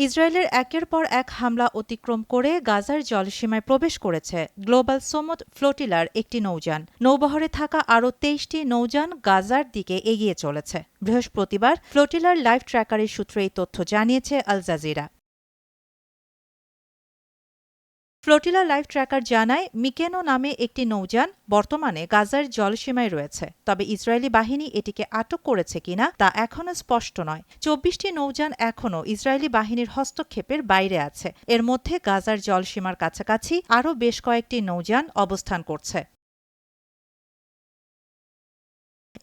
ইসরায়েলের একের পর এক হামলা অতিক্রম করে গাজার জলসীমায় প্রবেশ করেছে গ্লোবাল সোমোদ ফ্লোটিলার একটি নৌযান। নৌবহরে থাকা আরও ২৩টি নৌযান গাজার দিকে এগিয়ে চলেছে। বৃহস্পতিবার ফ্লোটিলার লাইভ ট্র্যাকারের সূত্রে এই তথ্য জানিয়েছে Al Jazeera. Flotilla live tracker জানায়, মিকেনো নামে একটি নৌযান বর্তমানে গাজার জলসীমায় রয়েছে, তবে ইসরায়েলি বাহিনী এটিকে আটক করেছে কিনা তা এখনও স্পষ্ট নয়। ২৪টি নৌযান এখনও ইসরায়েলি বাহিনীর হস্তক্ষেপের বাইরে আছে। এর মধ্যে গাজার জলসীমার কাছাকাছি আরও বেশ কয়েকটি নৌযান অবস্থান করছে।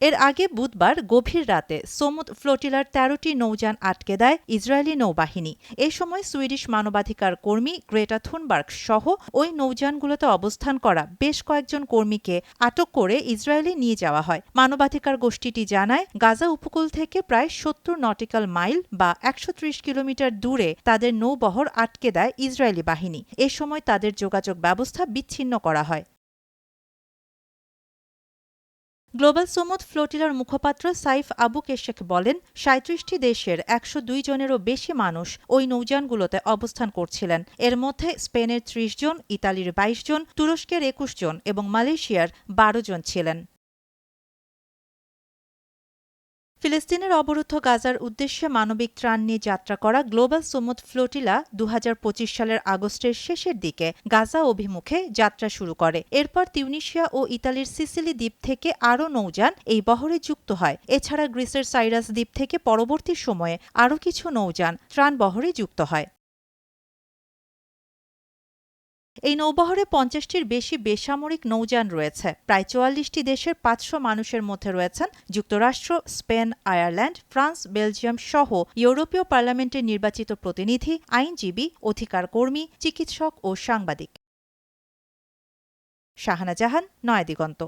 এর আগে বুধবার গভীর রাতে সোমোদ ফ্লোটিলার ১৩টি নৌযান আটকে দেয় ইসরায়েলি নৌবাহিনী। এ সময় সুইডিশ মানবাধিকার কর্মী গ্রেটা থুনবার্গ সহ ওই নৌযানগুলোতে অবস্থান করা বেশ কয়েকজন কর্মীকে আটক করে ইসরায়েলে নিয়ে যাওয়া হয়। মানবাধিকার গোষ্ঠীটি জানায়, গাজা উপকূল থেকে প্রায় ৭০ নটিক্যাল মাইল বা ১৩০ কিলোমিটার দূরে তাদের নৌবহর আটকে দেয় ইসরায়েলি বাহিনী। এ সময় তাদের যোগাযোগ ব্যবস্থা বিচ্ছিন্ন করা হয়। গ্লোবাল সোমোদ ফ্লোটিলার মুখপাত্র সাইফ আবু কেশেক বলেন, ৩৭টি দেশের ১০২ জনেরও বেশি মানুষ ওই নৌযানগুলোতে অবস্থান করছিলেন। এর মধ্যে স্পেনের ৩০ জন, ইতালির ২২ জন, তুরস্কের ২১ জন এবং মালয়েশিয়ার ১২ জন ছিলেন। ফিলিস্তিনের অবরুদ্ধ গাজার উদ্দেশ্যে মানবিক ত্রাণ নিয়ে যাত্রা করা গ্লোবাল সোমোদ ফ্লোটিলা ২০২৫ সালের আগস্টের শেষের দিকে গাজা অভিমুখে যাত্রা শুরু করে। এরপর তিউনিসিয়া ও ইতালির সিসিলি দ্বীপ থেকে আরও নৌযান এই বহরে যুক্ত হয়। এছাড়া গ্রিসের সাইরাস দ্বীপ থেকে পরবর্তী সময়ে আরও কিছু নৌযান ত্রাণ বহরে যুক্ত হয়। এই নৌবহরে ৫০টির বেশি বেসামরিক নৌযান রয়েছে। প্রায় ৪৪টি দেশের ৫০০ মানুষের মধ্যে রয়েছেন যুক্তরাষ্ট্র, স্পেন, আয়ারল্যান্ড, ফ্রান্স, বেলজিয়াম সহ ইউরোপীয় পার্লামেন্টের নির্বাচিত প্রতিনিধি, আইনজীবী, অধিকার কর্মী, চিকিৎসক ও সাংবাদিক। শাহানা জাহান, নয়াদিগন্ত।